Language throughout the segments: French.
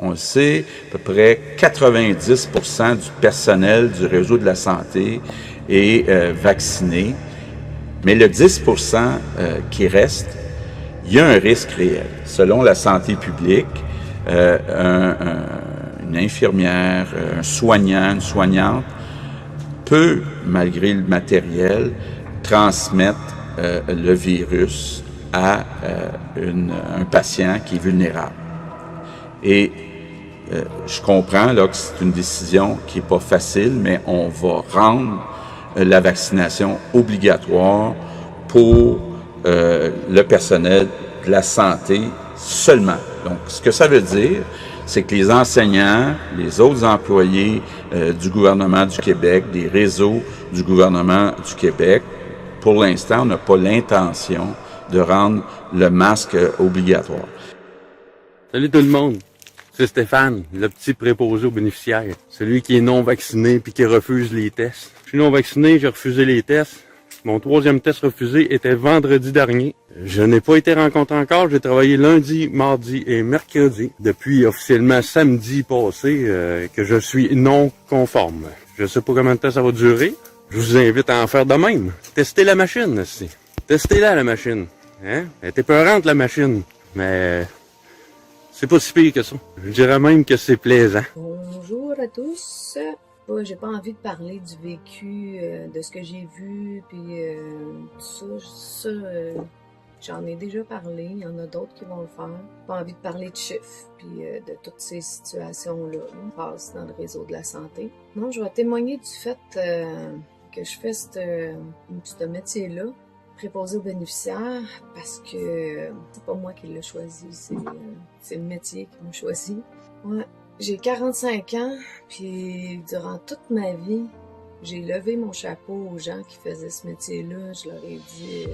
On le sait, à peu près 90% du personnel du réseau de la santé est vacciné, mais le 10% qui reste, il y a un risque réel. Selon la santé publique, une infirmière, un soignant, une soignante peut, malgré le matériel, transmettre le virus à un patient qui est vulnérable. Et je comprends là, que c'est une décision qui n'est pas facile, mais on va rendre la vaccination obligatoire pour le personnel de la santé seulement. Donc, ce que ça veut dire, c'est que les enseignants, les autres employés du gouvernement du Québec, des réseaux du gouvernement du Québec, pour l'instant, on n'a pas l'intention de rendre le masque obligatoire. Salut tout le monde, c'est Stéphane, le petit préposé aux bénéficiaires. Celui qui est non vacciné puis qui refuse les tests. Je suis non vacciné, j'ai refusé les tests. Mon 3e test refusé était vendredi dernier. Je n'ai pas été rencontré encore, j'ai travaillé lundi, mardi et mercredi. Depuis officiellement samedi passé que je suis non conforme. Je sais pas combien de temps ça va durer. Je vous invite à en faire de même. Testez la machine, aussi. Testez-la, la machine. Hein? Elle est épeurante, la machine. Mais c'est pas si pire que ça. Je dirais même que c'est plaisant. Bonjour à tous. J'ai pas envie de parler du vécu, de ce que j'ai vu, puis tout ça. J'en ai déjà parlé. Il y en a d'autres qui vont le faire. Pas envie de parler de chiffres, puis de toutes ces situations-là qui passent dans le réseau de la santé. Non, je vais témoigner du fait que je fais ce métier-là, préposé aux bénéficiaires, parce que c'est pas moi qui l'ai choisi, c'est le métier qui m'a choisi. Ouais. J'ai 45 ans, puis durant toute ma vie, j'ai levé mon chapeau aux gens qui faisaient ce métier-là. Je leur ai dit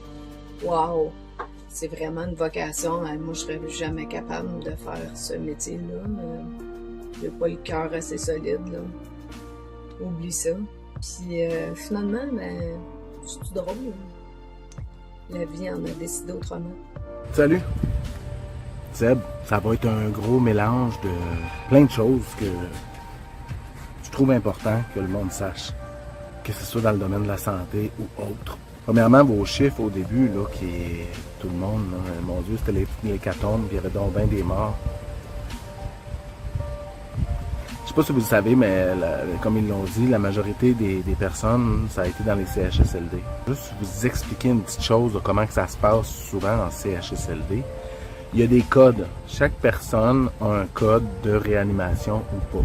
« Wow, c'est vraiment une vocation. Moi, je serais jamais capable de faire ce métier-là. J'ai pas le cœur assez solide, là. Oublie ça. » Puis finalement, c'est tout drôle. La vie en a décidé autrement. Salut! Seb, ça va être un gros mélange de plein de choses que je trouve important que le monde sache, que ce soit dans le domaine de la santé ou autre. Premièrement, vos chiffres au début, là, qui est tout le monde, là, mon Dieu, c'était l'hécatombe, il y avait donc bien des morts. Je sais pas si vous le savez, mais comme ils l'ont dit, la majorité des personnes, ça a été dans les CHSLD. Juste vous expliquer une petite chose de comment que ça se passe souvent en CHSLD. Il y a des codes. Chaque personne a un code de réanimation ou pas.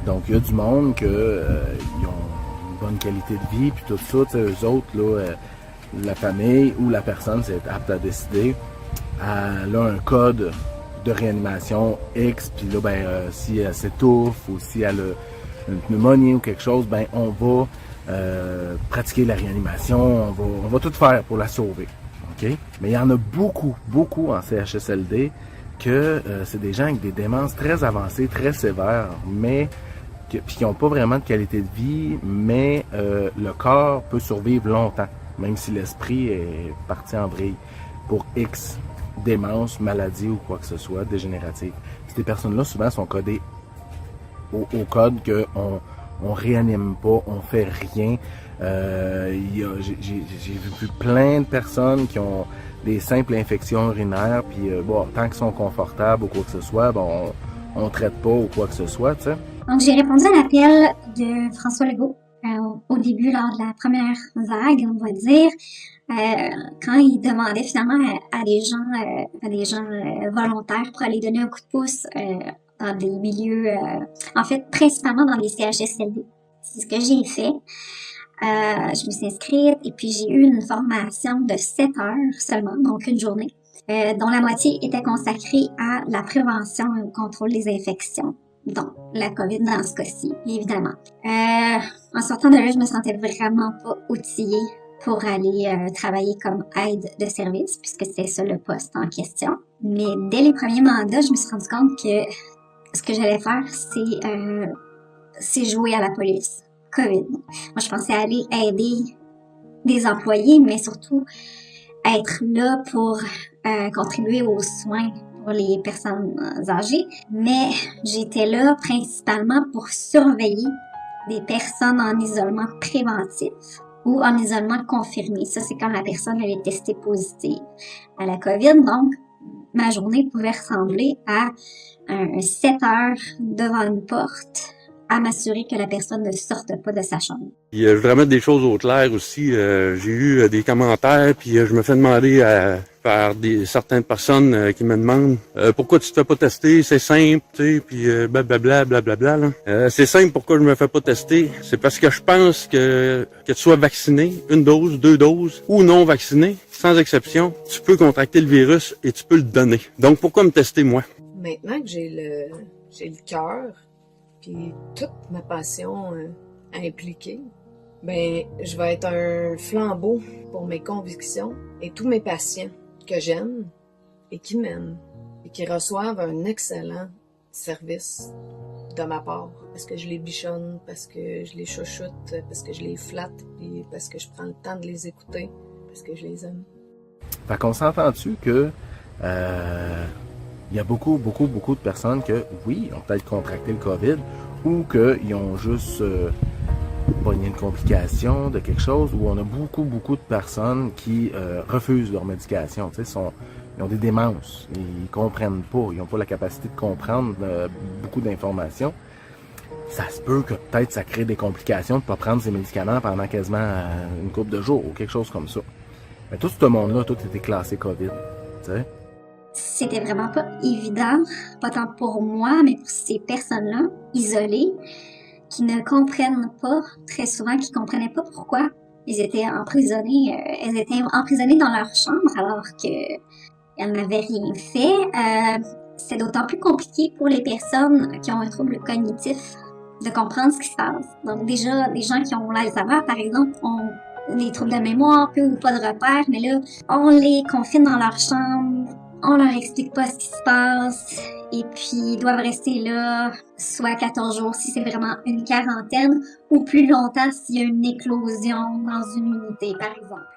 Donc, il y a du monde qui ils ont une bonne qualité de vie, puis tout ça, eux autres, là, la famille ou la personne, c'est apte à décider, elle a un code de réanimation X, puis là, si elle s'étouffe ou si elle a une pneumonie ou quelque chose, on va pratiquer la réanimation, on va tout faire pour la sauver. Okay? Mais il y en a beaucoup en CHSLD que c'est des gens avec des démences très avancées, très sévères, mais qui n'ont pas vraiment de qualité de vie, mais le corps peut survivre longtemps, même si l'esprit est parti en vrille pour X démence, maladie ou quoi que ce soit, dégénérative. Ces personnes-là, souvent, sont codées au code qu'on réanime pas, on fait rien. J'ai vu plein de personnes qui ont des simples infections urinaires, puis tant qu'ils sont confortables ou quoi que ce soit, on traite pas ou quoi que ce soit, tu sais. Donc, j'ai répondu à l'appel de François Legault au début, lors de la première vague, on va dire, quand il demandait finalement à des gens volontaires pour aller donner un coup de pouce dans des milieux, en fait, principalement dans les CHSLD. C'est ce que j'ai fait. Je me suis inscrite et puis j'ai eu une formation de 7 heures seulement, donc une journée, dont la moitié était consacrée à la prévention et au contrôle des infections, dont la COVID dans ce cas-ci, évidemment. En sortant de là, je me sentais vraiment pas outillée pour aller travailler comme aide de service, puisque c'était ça le poste en question. Mais dès les premiers mandats, je me suis rendu compte que ce que j'allais faire, c'est jouer à la police. COVID. Moi, je pensais aller aider des employés, mais surtout être là pour contribuer aux soins pour les personnes âgées, mais j'étais là principalement pour surveiller des personnes en isolement préventif ou en isolement confirmé. Ça, c'est quand la personne elle est testée positive à la COVID. Donc, ma journée pouvait ressembler à 7 heures devant une porte à m'assurer que la personne ne sorte pas de sa chambre. Puis, je voudrais mettre des choses au clair aussi. J'ai eu des commentaires, puis je me fais demander par certaines personnes qui me demandent pourquoi tu te fais pas tester, c'est simple, tu sais, puis blablabla. C'est simple pourquoi je me fais pas tester, c'est parce que je pense que tu sois vacciné, 1 dose, 2 doses, ou non vacciné, sans exception, tu peux contracter le virus et tu peux le donner. Donc pourquoi me tester moi? Maintenant que j'ai le cœur, puis toute ma passion impliquée, ben je vais être un flambeau pour mes convictions et tous mes patients que j'aime et qui m'aiment et qui reçoivent un excellent service de ma part parce que je les bichonne, parce que je les chouchoute, parce que je les flatte, puis parce que je prends le temps de les écouter, parce que je les aime. Fait qu'on s'entend-tu que il y a beaucoup de personnes que, oui, ont peut-être contracté le COVID ou qu'ils ont juste pogné une complication de quelque chose, ou on a beaucoup de personnes qui refusent leur médication. Tu sais, ils ont des démences, ils comprennent pas, ils n'ont pas la capacité de comprendre beaucoup d'informations. Ça se peut que peut-être ça crée des complications de ne pas prendre ces médicaments pendant quasiment une couple de jours ou quelque chose comme ça. Mais tout ce monde-là, tout était classé COVID, tu sais. C'était vraiment pas évident, pas tant pour moi, mais pour ces personnes-là, isolées, qui ne comprennent pas, très souvent, qui comprenaient pas pourquoi ils étaient emprisonnés. Elles étaient emprisonnées dans leur chambre alors qu'elles n'avaient rien fait. C'est d'autant plus compliqué pour les personnes qui ont un trouble cognitif de comprendre ce qui se passe. Donc déjà, les gens qui ont l'Alzheimer, par exemple, ont des troubles de mémoire, peu ou pas de repères, mais là, on les confine dans leur chambre, on leur explique pas ce qui se passe, et puis ils doivent rester là soit 14 jours si c'est vraiment une quarantaine, ou plus longtemps s'il y a une éclosion dans une unité, par exemple.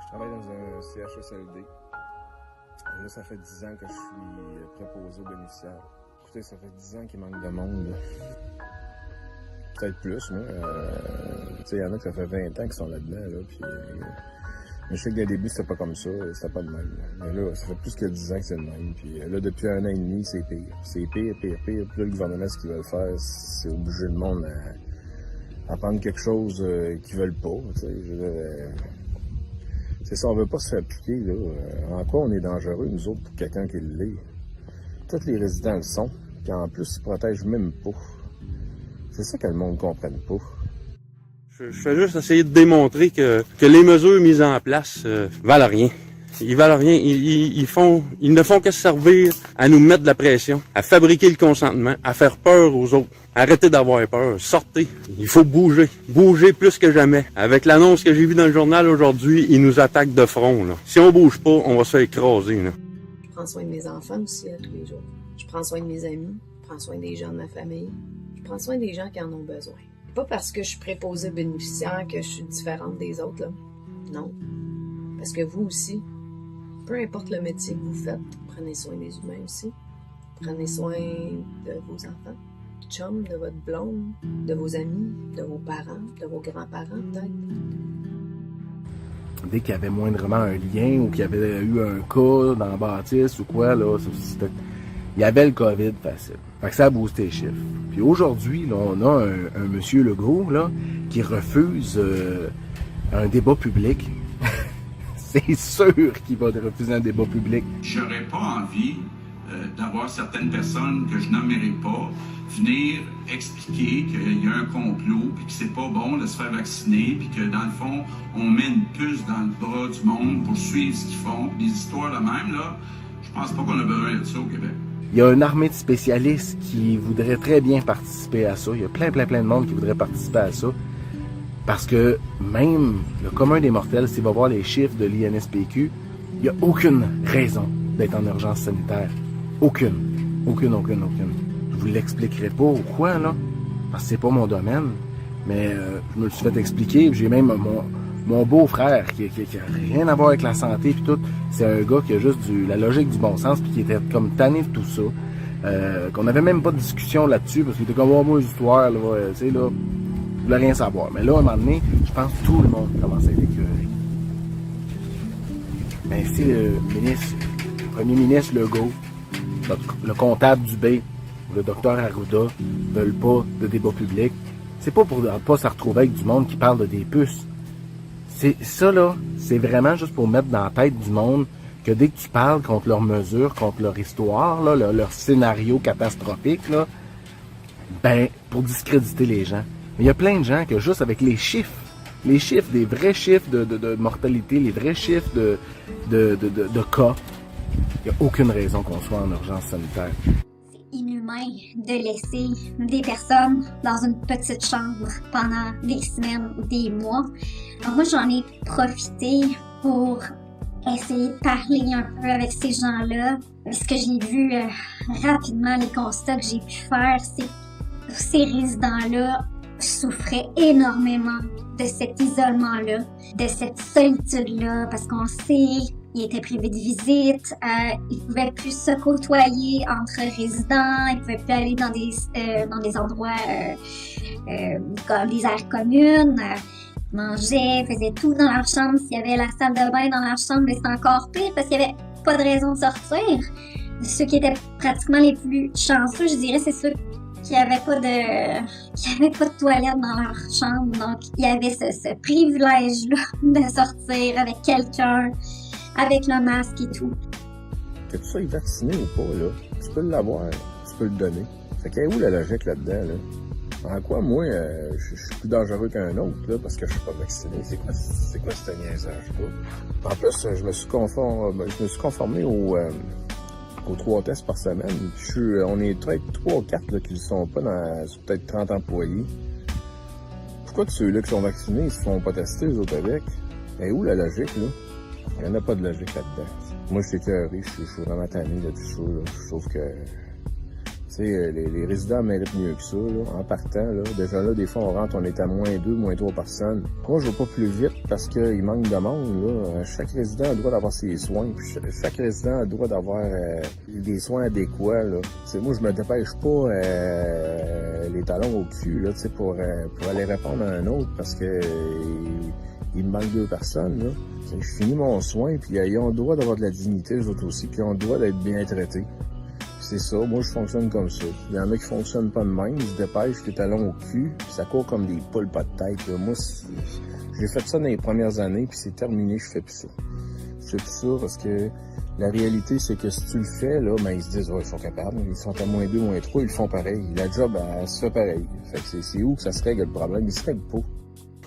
Je travaille dans un CHSLD. Et là, ça fait 10 ans que je suis préposé aux bénéficiaires. Écoutez, ça fait 10 ans qu'il manque de monde. Peut-être plus, mais tu sais, il y en a qui ça fait 20 ans qui sont là-dedans, là, puis... mais je sais que dès le début, c'était pas comme ça, c'était pas de même. Mais là, ça fait plus que 10 ans que c'est de même. Puis là, depuis 1 an et demi, c'est pire. C'est pire. Puis là, le gouvernement, ce qu'ils veulent faire, c'est obliger le monde à prendre quelque chose qu'ils veulent pas. Tu sais, c'est ça, on veut pas se faire piquer, là. En quoi on est dangereux, nous autres, pour quelqu'un qui l'est? Tous les résidents le sont. Puis en plus, ils protègent même pas. C'est ça que le monde ne comprenne pas. Je fais juste essayer de démontrer que les mesures mises en place valent rien. Ils valent rien. Ils ne font que servir à nous mettre de la pression, à fabriquer le consentement, à faire peur aux autres. Arrêtez d'avoir peur. Sortez. Il faut bouger. Bouger plus que jamais. Avec l'annonce que j'ai vue dans le journal aujourd'hui, ils nous attaquent de front, là. Si on bouge pas, on va se faire écraser, là. Je prends soin de mes enfants aussi tous les jours. Je prends soin de mes amis. Je prends soin des gens de ma famille. Je prends soin des gens qui en ont besoin. Pas parce que je suis préposée bénéficiaire que je suis différente des autres, là. Non. Parce que vous aussi, peu importe le métier que vous faites, prenez soin des humains aussi. Prenez soin de vos enfants, de chum, de votre blonde, de vos amis, de vos parents, de vos grands-parents peut-être. Dès qu'il y avait moindrement un lien ou qu'il y avait eu un cas dans la bâtisse ou quoi, là, il y avait le COVID facile. Fait que ça a boosté les chiffres. Puis aujourd'hui, là, on a un monsieur Legault, là, qui refuse un débat public. C'est sûr qu'il va refuser un débat public. J'aurais pas envie d'avoir certaines personnes que je nommerai pas venir expliquer qu'il y a un complot, puis que c'est pas bon de se faire vacciner, puis que dans le fond, on met une puce dans le bras du monde pour suivre ce qu'ils font. Des histoires de même, là, je pense pas qu'on a besoin de ça au Québec. Il y a une armée de spécialistes qui voudraient très bien participer à ça. Il y a plein de monde qui voudrait participer à ça. Parce que même le commun des mortels, s'il va voir les chiffres de l'INSPQ, il n'y a aucune raison d'être en urgence sanitaire. Aucune. Je vous l'expliquerai pas ou quoi, là, parce que c'est pas mon domaine. Mais je me le suis fait expliquer. J'ai même Mon beau-frère, qui a rien à voir avec la santé puis tout, c'est un gars qui a juste la logique du bon sens puis qui était comme tanné de tout ça. Qu'on n'avait même pas de discussion là-dessus parce qu'il était comme, oh, moi, l'histoire, là, tu sais, là, il voulait rien savoir. Mais là, à un moment donné, je pense que tout le monde commence à être écœuré. Mais si le premier ministre Legault, le comptable Dubé, le docteur Arruda veulent pas de débat public, c'est pas pour pas se retrouver avec du monde qui parle de des puces. Ça, là, c'est vraiment juste pour mettre dans la tête du monde que dès que tu parles contre leurs mesures, contre leur histoire, là, leur scénario catastrophique, là, ben, pour discréditer les gens. Mais il y a plein de gens que juste avec les chiffres, des vrais chiffres de mortalité, les vrais chiffres de cas, il n'y a aucune raison qu'on soit en urgence sanitaire. C'est inhumain de laisser des personnes dans une petite chambre pendant des semaines ou des mois. Alors moi, j'en ai profité pour essayer de parler un peu avec ces gens-là. Ce que j'ai vu rapidement, les constats que j'ai pu faire, c'est que ces résidents-là souffraient énormément de cet isolement-là, de cette solitude-là, parce qu'on sait ils étaient privés de visite, ils pouvaient plus se côtoyer entre résidents, ils pouvaient plus aller dans des endroits comme des aires communes, mangeaient, faisaient tout dans leur chambre. S'il y avait la salle de bain dans leur chambre, c'était encore pire parce qu'il n'y avait pas de raison de sortir. Ceux qui étaient pratiquement les plus chanceux, je dirais, c'est ceux qui n'avaient pas de toilette dans leur chambre. Donc, il y avait ce privilège-là de sortir avec quelqu'un, avec le masque et tout. Que tu sois vacciné ou pas, là, tu peux l'avoir, tu peux le donner. Fait qu'est où la logique là-dedans, là? En quoi, moi, je suis plus dangereux qu'un autre, là, parce que je suis pas vacciné? C'est quoi ce niaisage-là? En plus, je me suis conformé aux 3 tests par semaine. On est peut-être 3 ou 4 là, qui ne sont pas sur peut-être 30 employés. Pourquoi que ceux-là qui sont vaccinés, ils se font pas tester, eux autres avec? Et où la logique, là? Il n'y en a pas de logique là-dedans. Moi, je suis écœuré, je suis vraiment tanné de tout ça, là. Je trouve que, tu sais, les résidents méritent mieux que ça, là, en partant, là. Déjà là, des fois, on rentre, on est à -2, -3 personnes. Moi, je vais pas plus vite parce qu'il manque de monde, là. Chaque résident a le droit d'avoir ses soins, puis chaque résident a le droit d'avoir des soins adéquats, là. T'sais, moi, je me dépêche pas les talons au cul, là, tu sais, pour aller répondre à un autre parce que il me manque 2 personnes, là. Je finis mon soin, puis ils ont le droit d'avoir de la dignité, les autres aussi, puis ils ont le droit d'être bien traités. C'est ça, moi je fonctionne comme ça. Il y en a qui fonctionnent pas de même, ils se dépêchent, les talons au cul, puis ça court comme des poules pas de tête. Là. Moi, j'ai fait ça dans les premières années, puis c'est terminé, je fais plus ça. Je fais plus ça parce que la réalité, c'est que si tu le fais, là, ben ils se disent, ouais, ils sont capables, ils sont à -2, -3, ils le font pareil. La job, elle se fait pareil. Fait que c'est où que ça se règle le problème? Il se règle pas.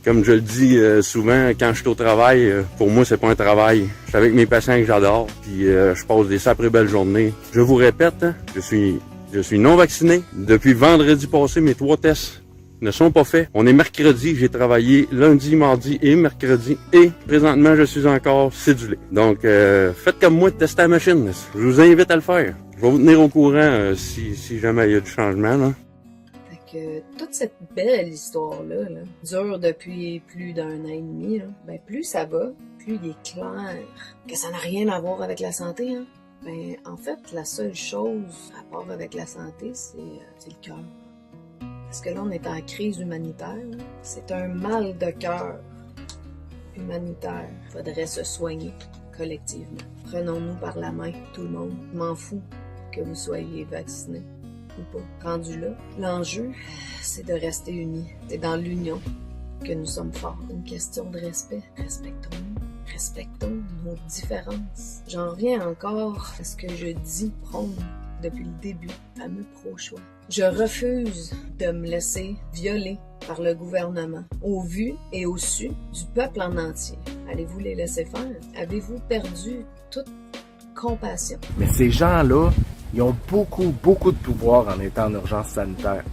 Comme je le dis souvent, quand je suis au travail, pour moi, c'est pas un travail. Je suis avec mes patients que j'adore, puis je passe des sacrées belles journées. Je vous répète, hein, je suis non vacciné. Depuis vendredi passé, mes 3 tests ne sont pas faits. On est mercredi, j'ai travaillé lundi, mardi et mercredi, et présentement, je suis encore cédulé. Donc, faites comme moi, testez la machine. Je vous invite à le faire. Je vais vous tenir au courant si jamais il y a du changement, là. Que toute cette belle histoire-là dure depuis plus d'1 an et demi, là, ben plus ça va, plus il est clair que ça n'a rien à voir avec la santé. Hein. Ben, en fait, la seule chose à part avec la santé, c'est le cœur. Parce que là, on est en crise humanitaire. Là. C'est un mal de cœur humanitaire. Il faudrait se soigner collectivement. Prenons-nous par la main, tout le monde. Je m'en fous que vous soyez vaccinés. Pas. Rendu là, l'enjeu, c'est de rester unis. C'est dans l'union que nous sommes forts. Une question de respect. Respectons-nous. Respectons nos différences. J'en reviens encore à ce que je dis, prône depuis le début, le fameux pro-choix. Je refuse de me laisser violer par le gouvernement, au vu et au su du peuple en entier. Allez-vous les laisser faire? Avez-vous perdu toute compassion? Mais ces gens-là, ils ont beaucoup de pouvoir en étant en urgence sanitaire.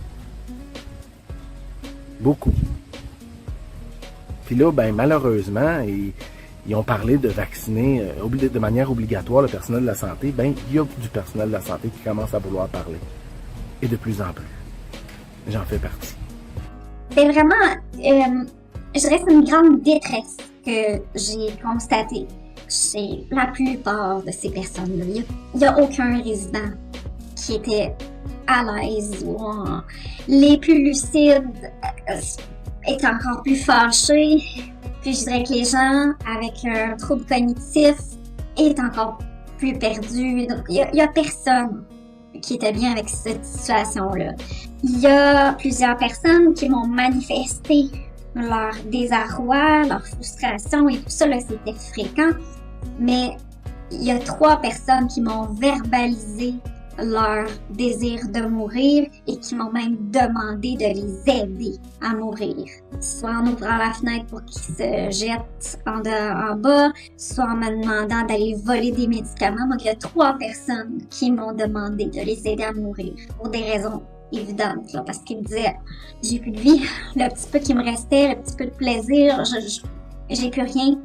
Beaucoup. Puis là, ben malheureusement, ils ont parlé de vacciner de manière obligatoire le personnel de la santé. Ben, il y a du personnel de la santé qui commence à vouloir parler. Et de plus en plus. J'en fais partie. C'est vraiment, je dirais, une grande détresse que j'ai constaté chez la plupart de ces personnes-là, il n'y a aucun résident qui était à l'aise ou les plus lucides étaient encore plus fâchés. Puis je dirais que les gens avec un trouble cognitif est encore plus perdus. Donc il y a personne qui était bien avec cette situation-là. Il y a plusieurs personnes qui m'ont manifesté leur désarroi, leur frustration et tout ça, là, c'était fréquent. Mais il y a 3 personnes qui m'ont verbalisé leur désir de mourir et qui m'ont même demandé de les aider à mourir. Soit en ouvrant la fenêtre pour qu'ils se jettent en bas, soit en me demandant d'aller voler des médicaments. Donc il y a 3 personnes qui m'ont demandé de les aider à mourir pour des raisons évidentes, là, parce qu'ils me disaient j'ai plus de vie, le petit peu qui me restait, le petit peu de plaisir, j'ai plus rien.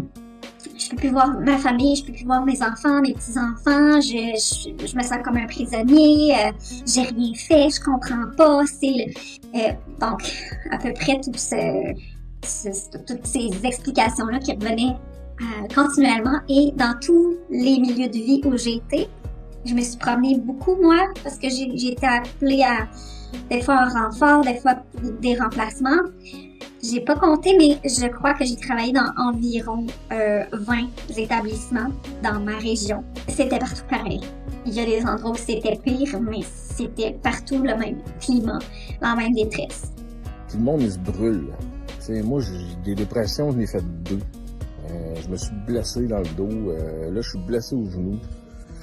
Je peux plus voir ma famille, je peux plus voir mes enfants, mes petits-enfants, je me sens comme un prisonnier, j'ai rien fait, je comprends pas, donc à peu près toutes ces explications-là qui revenaient continuellement et dans tous les milieux de vie où j'ai été. Je me suis promenée beaucoup, moi, parce que j'ai été appelée à des fois en renfort, des fois pour des remplacements. J'ai pas compté, mais je crois que j'ai travaillé dans environ 20 établissements dans ma région. C'était partout pareil. Il y a des endroits où c'était pire, mais c'était partout le même climat, la même détresse. Tout le monde, il se brûle. T'sais, moi, j'ai des dépressions, j'en ai fait 2. Je me suis blessé dans le dos. Là, je suis blessé au genou.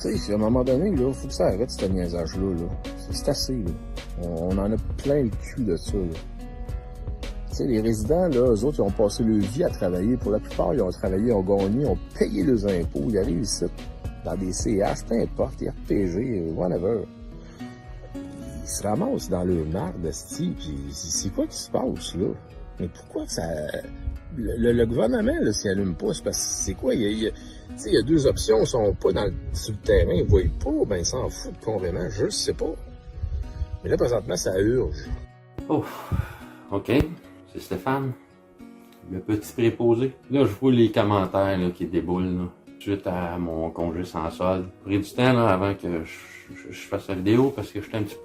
Tu sais, à un moment donné, il faut que ça arrête, ce niaisage-là. C'est assez. Là. On en a plein le cul de ça. Là. Tu sais, les résidents, là, eux autres, ils ont passé leur vie à travailler. Pour la plupart, ils ont travaillé, ils ont gagné, ils ont payé leurs impôts. Ils arrivent ici, dans des CH, peu importe, RPG, whatever. Ils se ramassent dans leur marde, esti, puis c'est quoi qui se passe, là? Mais pourquoi ça... Le gouvernement, là, s'il allume pas, c'est parce que c'est quoi? Il y a 2 options, ils sont pas sur le terrain, ils voient pas, ben ils s'en foutent complètement, je sais pas. Mais là, présentement, ça urge. Oh, OK. C'est Stéphane, le petit préposé. Là, je vois les commentaires là, qui déboulent là, suite à mon congé sans solde. J'ai pris du temps là, avant que je fasse la vidéo parce que j'étais un petit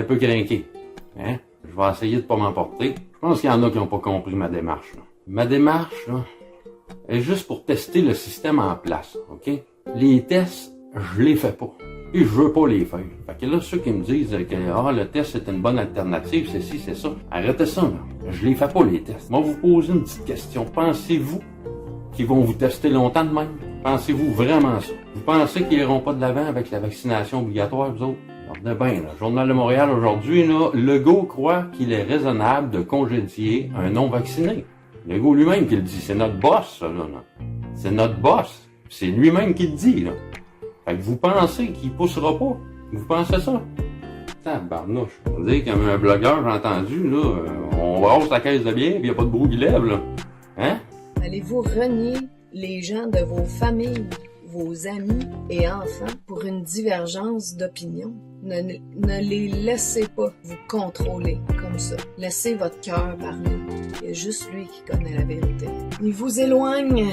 peu crinqué. Hein? Je vais essayer de pas m'emporter. Je pense qu'il y en a qui n'ont pas compris ma démarche. Là. Ma démarche là, est juste pour tester le système en place. OK? Les tests, je les fais pas. Et je veux pas les faire. Fait que là, ceux qui me disent que le test c'est une bonne alternative, c'est ci, c'est ça. Arrêtez ça, là. Je les fais pas les tests. Moi, vous poser une petite question. Pensez-vous qu'ils vont vous tester longtemps de même? Pensez-vous vraiment ça? Vous pensez qu'ils iront pas de l'avant avec la vaccination obligatoire, vous autres? Regardez bien, le Journal de Montréal aujourd'hui, là, Legault croit qu'il est raisonnable de congédier un non-vacciné. Legault lui-même qui le dit. C'est notre boss, ça, là. C'est notre boss. C'est lui-même qui le dit, là. Fait que vous pensez qu'il poussera pas? Vous pensez ça? Tabarnouche. On dit comme un blogueur, j'ai entendu, là, on brasse la caisse de bière pis y a pas de brou qui lève, là. Hein? Allez-vous renier les gens de vos familles, vos amis et enfants pour une divergence d'opinion? Ne les laissez pas vous contrôler comme ça. Laissez votre cœur parler. Il y a juste lui qui connaît la vérité. Il vous éloigne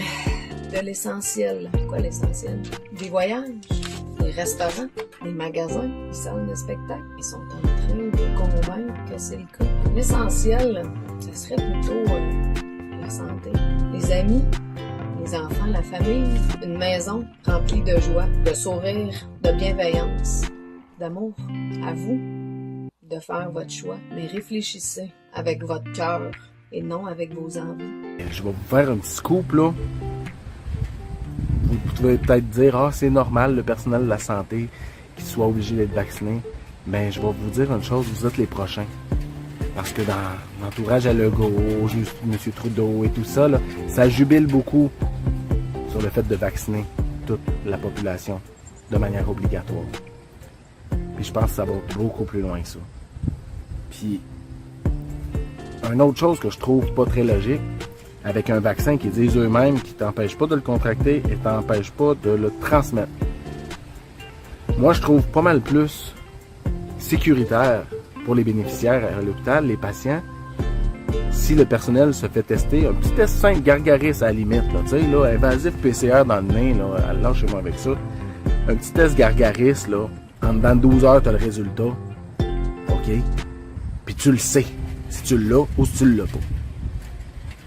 de l'essentiel. Quoi l'essentiel? Des voyages, des restaurants, des magasins, des salles de spectacle. Ils sont en train de convaincre que c'est le cas. L'essentiel, ça serait plutôt la santé, les amis, les enfants, la famille, une maison remplie de joie, de sourire, de bienveillance, d'amour. À vous de faire votre choix, mais réfléchissez avec votre cœur et non avec vos envies. Je vais vous faire un petit scoop, là. Vous pouvez peut-être dire, c'est normal, le personnel de la santé, qu'il soit obligé d'être vacciné. Mais je vais vous dire une chose, vous êtes les prochains. Parce que dans l'entourage à Legault, M. Trudeau et tout ça, là, ça jubile beaucoup sur le fait de vacciner toute la population de manière obligatoire. Puis je pense que ça va beaucoup plus loin que ça. Puis, une autre chose que je trouve pas très logique, avec un vaccin qui disent eux-mêmes qui t'empêche pas de le contracter et t'empêche pas de le transmettre. Moi, je trouve pas mal plus sécuritaire pour les bénéficiaires à l'hôpital, les patients, Si le personnel se fait tester, un petit test simple, gargaris à la limite, là, tu sais, là, invasif PCR dans le nez, là, lâchez-moi avec ça. Un petit test gargaris, là, en dedans de 12 heures, t'as le résultat. OK? Puis tu le sais, si tu l'as ou si tu l'as pas.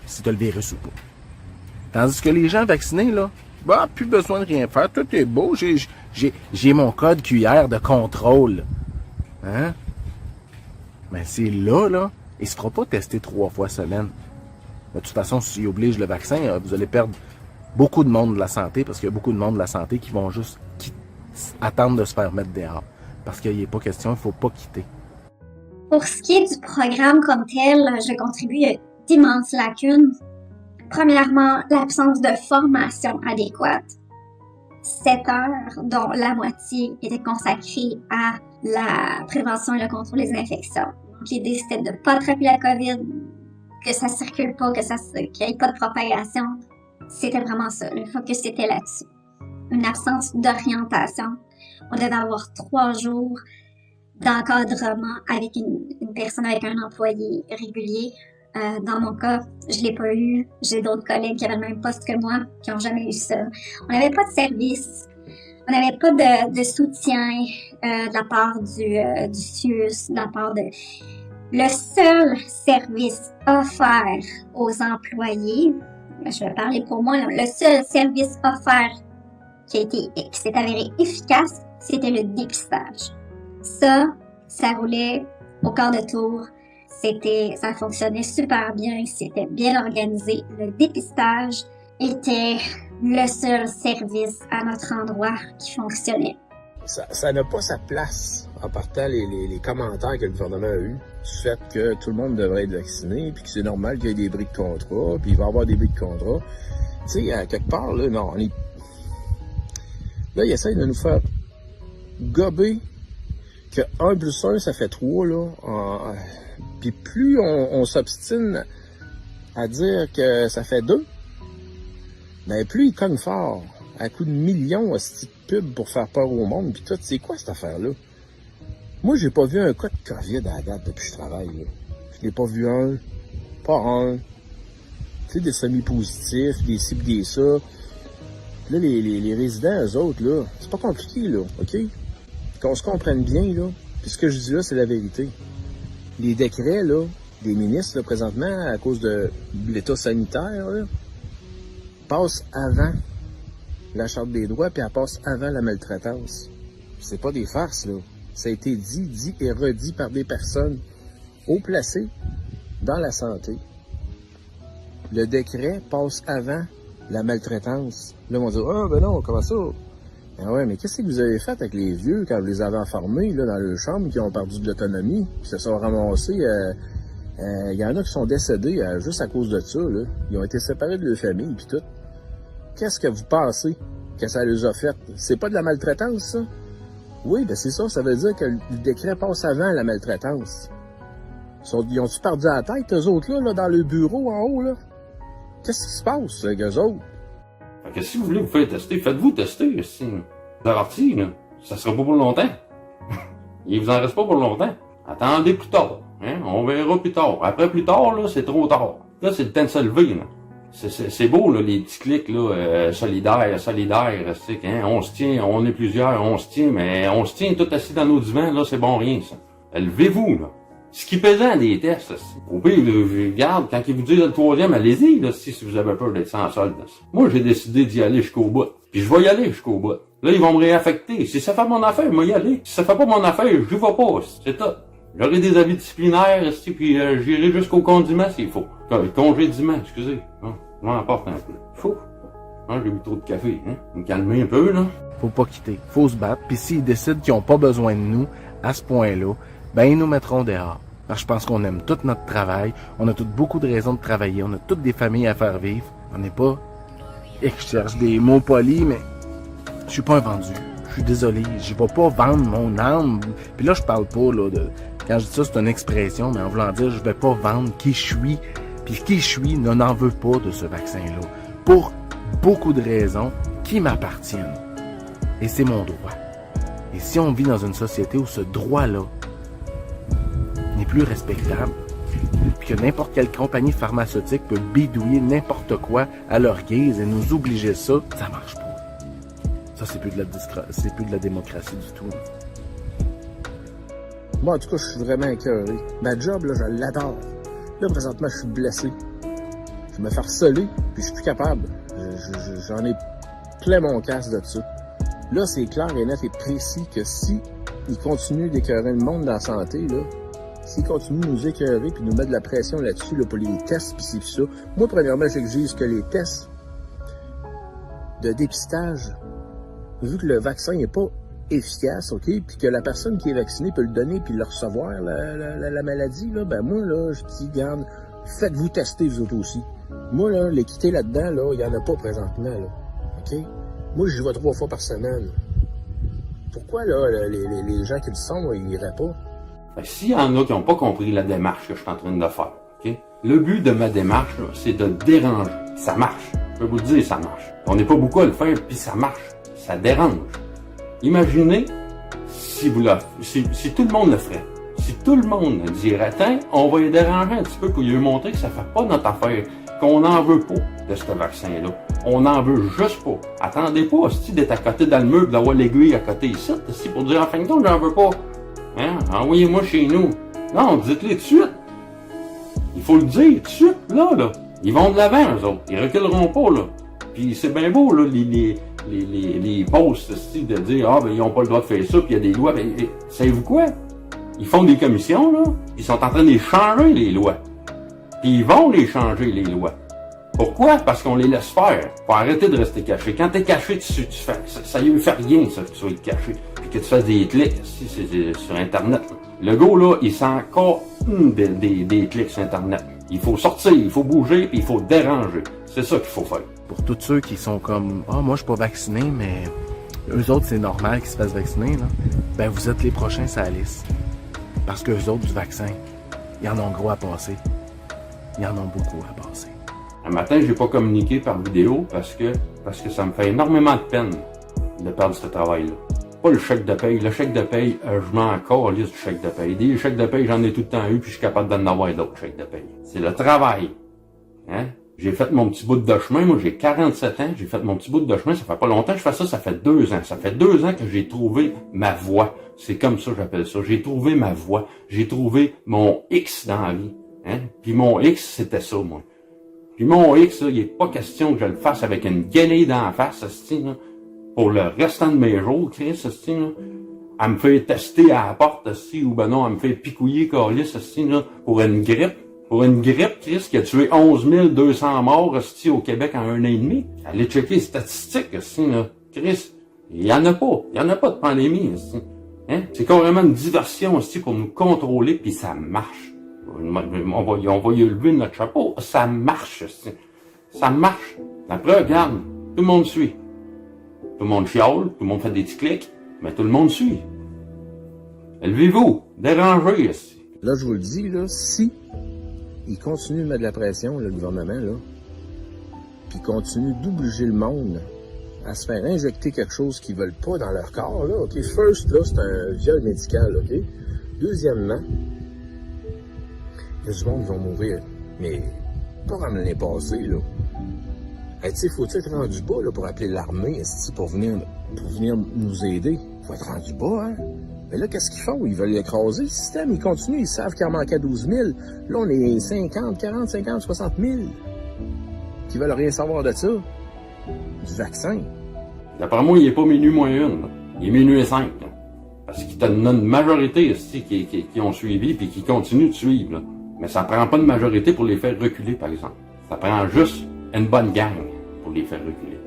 Si t'as le virus ou pas. Tandis que les gens vaccinés, là, bah, plus besoin de rien faire, tout est beau, j'ai mon code QR de contrôle. Hein? Mais c'est là, il se fera pas tester 3 fois semaine. De toute façon, s'il oblige le vaccin, vous allez perdre beaucoup de monde de la santé, parce qu'il y a beaucoup de monde de la santé qui vont juste attendre de se faire mettre dehors. Parce qu'il n'est pas question, il ne faut pas quitter. Pour ce qui est du programme comme tel, je contribue à d'immenses lacunes. Premièrement, l'absence de formation adéquate. 7 heures, dont la moitié était consacrée à la prévention et le contrôle des infections. Donc, l'idée, c'était de ne pas attraper la COVID, que ça circule pas, qu'il n'y ait pas de propagation. C'était vraiment ça. Le focus était là-dessus. Une absence d'orientation. On devait avoir 3 jours d'encadrement avec une personne, avec un employé régulier. Dans mon cas, je l'ai pas eu. J'ai d'autres collègues qui avaient le même poste que moi, qui n'ont jamais eu ça. On n'avait pas de service. On n'avait pas de soutien de la part du CIUS, de la part de... Le seul service offert aux employés, je vais parler pour moi, là, le seul service offert qui s'est avéré efficace, c'était le dépistage. Ça roulait au quart de tour. Ça fonctionnait super bien, c'était bien organisé. Le dépistage était le seul service à notre endroit qui fonctionnait. Ça n'a pas sa place en partant les commentaires que le gouvernement a eus du fait que tout le monde devrait être vacciné, puis que c'est normal qu'il y ait des bris de contrat, puis il va y avoir des bris de contrat. Tu sais, à quelque part, là, non, là, il essaie de nous faire gober que 1 plus 1, ça fait 3, là. Puis plus on s'obstine à dire que ça fait 2, ben plus il cogne fort, à coup de millions de pubs pour faire peur au monde, puis tout. C'est quoi cette affaire-là? Moi, j'ai pas vu un cas de COVID à la date depuis que je travaille, là. Je n'ai pas vu un, pas un. Tu sais, des semi-positifs, des ci, des ça. Là, les résidents, eux autres, là, c'est pas compliqué, là, OK? Qu'on se comprenne bien, là. Puis ce que je dis là, c'est la vérité. Les décrets, là, des ministres, là, présentement, à cause de l'état sanitaire, là, passent avant la Charte des droits, puis elle passe avant la maltraitance. C'est pas des farces, là. Ça a été dit et redit par des personnes haut placées dans la santé. Le décret passe avant la maltraitance. Là, on va dire, ah, ben non, comment ça? Ben ouais, mais qu'est-ce que vous avez fait avec les vieux quand vous les avez enfermés, là, dans leur chambre, qui ont perdu de l'autonomie, qui se sont ramassés, il y en a qui sont décédés juste à cause de ça, là. Ils ont été séparés de leur famille, puis tout. Qu'est-ce que vous pensez que ça les a fait? C'est pas de la maltraitance, ça? Oui, ben c'est ça. Ça veut dire que le décret passe avant la maltraitance. Ils ont-tu perdu la tête, eux autres, là, dans le bureau, en haut, là? Qu'est-ce qui se passe, avec eux autres? Fait que si vous voulez vous faire tester, faites-vous tester, si. Vous avertis, là. Ça sera pas pour longtemps. Il vous en reste pas pour longtemps. Attendez plus tard. Hein? On verra plus tard. Après plus tard, là, c'est trop tard. Là, c'est le temps de se lever, là. C'est beau, là, les petits clics, là, solidaires, c'est hein, on se tient, on est plusieurs, on se tient, mais on se tient tout assis dans nos divans, là, c'est bon rien, ça. Levez-vous, là. Ce qui pesait des tests, aussi. Au pire, regarde, quand ils vous disent le 3e, allez-y, là, si vous avez peur d'être sans solde. Moi, j'ai décidé d'y aller jusqu'au bout. Puis je vais y aller jusqu'au bout. Là, ils vont me réaffecter. Si ça fait mon affaire, moi y aller. Si ça fait pas mon affaire, je vais pas. C'est tout. J'aurai des avis disciplinaires, puis j'irai jusqu'au condiment s'il faut. Congédiement, excusez. Hein, je m'en emporte un peu. Fou. Hein, j'ai bu trop de café, hein. Me calmer un peu, là. Faut pas quitter. Faut se battre. Puis s'ils décident qu'ils ont pas besoin de nous, à ce point-là, ben ils nous mettront dehors. Alors, je pense qu'on aime tout notre travail. On a toutes beaucoup de raisons de travailler. On a toutes des familles à faire vivre. On n'est pas... Et je cherche des mots polis, mais je suis pas un vendu. Je suis désolé. Je vais pas vendre mon âme. Puis là, je parle pas, là, de... Quand je dis ça, c'est une expression, mais en voulant dire, je vais pas vendre qui je suis. Puis qui je suis n'en veut pas de ce vaccin-là. Pour beaucoup de raisons qui m'appartiennent. Et c'est mon droit. Et si on vit dans une société où ce droit-là n'est plus respectable, puis que n'importe quelle compagnie pharmaceutique peut bidouiller n'importe quoi à leur guise et nous obliger ça marche pas. Ça, c'est plus de la démocratie du tout. Moi, en tout cas, je suis vraiment écœuré. Ma job, là, je l'adore. Là, présentement, je suis blessé. Je me fais harceler, puis je suis plus capable. J'en ai plein mon casse de ça. Là, c'est clair et net et précis que si ils continuent d'écœurer le monde dans la santé, là, s'ils continuent de nous écœurer puis nous mettre de la pression là-dessus, là, pour les tests pis ci pis ça, moi, premièrement, j'exige que les tests de dépistage, vu que le vaccin n'est pas efficace, OK, puis que la personne qui est vaccinée peut le donner puis le recevoir, la maladie, là, ben moi, là, je dis, garde, faites-vous tester, vous autres aussi. Moi, là, l'équité là-dedans, là, il n'y en a pas présentement, là, OK? Moi, j'y vais 3 fois par semaine. Pourquoi, là, les gens qui le sont, là, ils n'iraient pas? Ben, s'il y en a qui n'ont pas compris la démarche que je suis en train de faire, OK? Le but de ma démarche, là, c'est de déranger. Ça marche. Je peux vous le dire, ça marche. On n'est pas beaucoup à le faire, puis ça marche. Ça dérange. Imaginez si tout le monde le ferait. Si tout le monde dirait, tiens, on va les déranger un petit peu pour lui montrer que ça fait pas notre affaire, qu'on n'en veut pas de ce vaccin-là. On n'en veut juste pas. Attendez pas, hostie, d'être à côté dans le mur, d'avoir l'aiguille à côté ici, hostie, pour dire, en fin de compte, j'en veux pas. Hein? Envoyez-moi chez nous. Non, dites-le tout de suite. Il faut le dire tout de suite, là. Ils vont de l'avant, eux autres. Ils reculeront pas, là. Puis c'est bien beau, là, les posts, hostie, de dire, ah, ben, ils ont pas le droit de faire ça, puis il y a des lois. Ben, savez-vous quoi? Ils font des commissions, là. Ils sont en train de changer, les lois. Puis ils vont les changer, les lois. Pourquoi? Parce qu'on les laisse faire. Faut arrêter de rester caché. Quand t'es caché, tu fais, ça lui fait rien, ça, que tu sois caché. Puis que tu fasses des clics, si c'est sur Internet, là. Le gars, là, il sent encore des clics sur Internet. Il faut sortir, il faut bouger, puis il faut déranger. C'est ça qu'il faut faire. Pour tous ceux qui sont comme, ah, moi, je suis pas vacciné, mais eux autres, c'est normal qu'ils se fassent vacciner, là. Ben, vous êtes les prochains sur la liste. Parce que eux autres, du vaccin, ils en ont gros à passer. Ils en ont beaucoup à passer. Un matin, j'ai pas communiqué par vidéo parce que ça me fait énormément de peine de perdre ce travail-là. Pas le chèque de paye. Le chèque de paye, je m'en calisse du chèque de paye. Des chèques de paye, j'en ai tout le temps eu, puis je suis capable d'en avoir d'autres chèques de paye. C'est le travail. Hein? J'ai fait mon petit bout de chemin. Moi, j'ai 47 ans. J'ai fait mon petit bout de chemin. Ça fait pas longtemps que je fais ça. Ça fait 2 ans. Ça fait 2 ans que j'ai trouvé ma voie. C'est comme ça que j'appelle ça. J'ai trouvé ma voie. J'ai trouvé mon X dans la vie. Hein? Puis mon X, c'était ça, moi. Puis mon X, là, il n'est pas question que je le fasse avec une guenille dans la face, là, pour le restant de mes jours, Chris, là. Elle me fait tester à la porte, ou ben non, elle me fait picouiller, câlisse, là, pour une grippe. Pour une grippe, Chris, qui a tué 11 200 morts, au Québec en 1 an et demi. Allez checker les statistiques, là. Chris, il y en a pas. Il y en a pas de pandémie, hein? C'est carrément une diversion, pour nous contrôler, puis ça marche. On va y lever notre chapeau. Ça marche. Ça marche. Après, regarde, tout le monde suit. Tout le monde chiale, tout le monde fait des petits clics, mais tout le monde suit. Levez-vous, dérangez. Là, je vous le dis, là, si ils continuent de mettre de la pression, là, le gouvernement, là, puis continuent d'obliger le monde à se faire injecter quelque chose qu'ils veulent pas dans leur corps, là, OK? First, là, c'est un viol médical, OK? Deuxièmement, il y a du monde qui vont mourir, mais pas comme l'année passée, là. Hey, tu sais, faut-il être rendu bas, là, pour appeler l'armée, pour venir nous aider? Faut être rendu bas, hein? Mais là, qu'est-ce qu'ils font? Ils veulent écraser le système, ils continuent, ils savent qu'il en manquait 12 000. Là, on est 50, 40, 50, 60 000 qui veulent rien savoir de ça. Du vaccin. D'après moi, il n'est pas minuit moins 1, là. Il est minuit 5, là. Parce qu'il y a une majorité ici qui ont suivi et qui continuent de suivre, là. Mais ça prend pas de majorité pour les faire reculer, par exemple. Ça prend juste une bonne gang pour les faire reculer.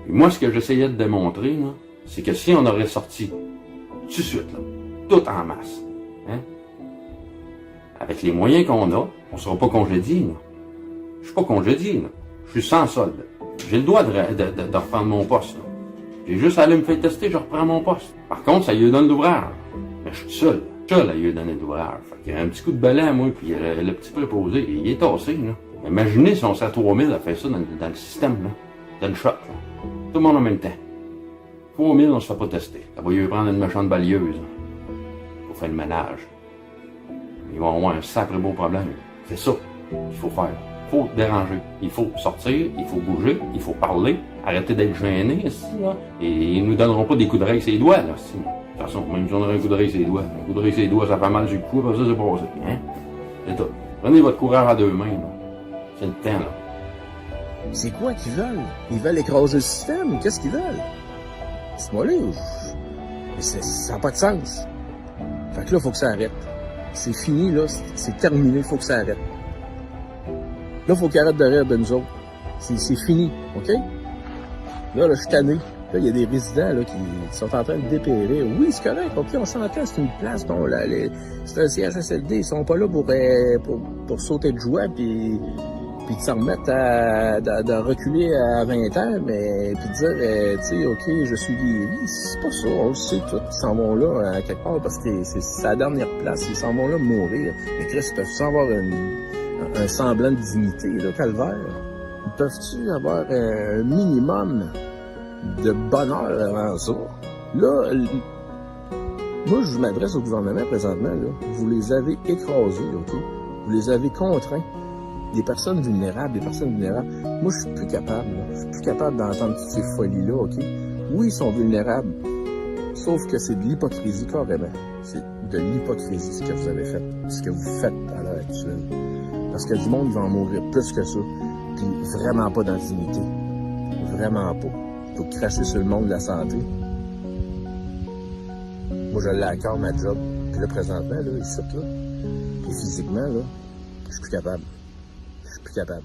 Et moi, ce que j'essayais de démontrer, là, c'est que si on aurait sorti tout de suite, là, tout en masse, hein, avec les moyens qu'on a, on sera pas congédié, là. Je suis pas congédié, là. Je suis sans solde. J'ai le droit de reprendre mon poste, là. J'ai juste à aller me faire tester, je reprends mon poste. Par contre, ça lui donne l'ouvrage. Mais je suis seul à lui donner l'ouvrage. Fait qu'il y a un petit coup de balai à moi, puis le petit préposé, il est tassé, là. Imaginez si on serait à 3000 à faire ça dans le système, là. D'une shot, là. Tout le monde en même temps. 3000, on se fait pas tester. Ça va lui prendre une méchante balieuse, là, pour faire le ménage. Ils vont avoir un sacré beau problème. C'est ça qu'il faut faire. Il faut déranger. Il faut sortir, il faut bouger, il faut parler, arrêter d'être gêné, ici, là. Et ils nous donneront pas des coups d'oreille sur les doigts, là. De toute façon, même si on aurait un coup d'oreille sur les doigts, un coup d'oreille sur les doigts, ça fait mal du cou, après ça, c'est passé. Hein? C'est tout. Prenez votre courage à deux mains, là. C'est le temps, là. C'est quoi qu'ils veulent? Ils veulent écraser le système. Qu'est-ce qu'ils veulent? C'est-moi là. Ça n'a pas de sens. Fait que là, faut que ça arrête. C'est fini, là. C'est terminé. Faut que ça arrête. Là, faut qu'ils arrêtent de rire de nous autres. C'est fini, OK? Là, je suis tanné. Là, il y a des résidents là, qui sont en train de dépérir. Oui, c'est correct, OK, on s'entend, c'est une place. Bon, là, c'est un CHSLD. Ils sont pas là pour sauter de joie puis de s'en remettre de reculer à 20 ans, mais puis de dire, tu sais, OK, je suis guéri. C'est pas ça, on le sait tout. Ils s'en vont là, quelque part, parce que c'est la dernière place. Ils s'en vont là mourir. Mais Chris, ils peuvent-tu avoir un semblant de dignité, là, calvaire? Ils peuvent-tu avoir un minimum de bonheur avant ça? Là, moi, je m'adresse au gouvernement présentement, là. Vous les avez écrasés, OK? Vous les avez contraints. Des personnes vulnérables. Moi, je suis plus capable, là. Je suis plus capable d'entendre toutes ces folies-là, OK? Oui, ils sont vulnérables. Sauf que c'est de l'hypocrisie, carrément. C'est de l'hypocrisie, ce que vous avez fait. Ce que vous faites à l'heure actuelle. Parce que du monde, il va en mourir plus que ça. Puis vraiment pas dans la dignité. Vraiment pas. Faut cracher sur le monde de la santé. Moi, je l'accorde ma job. Puis là, présentement, là, ici, là, puis physiquement, là, je suis plus capable. Je suis plus capable.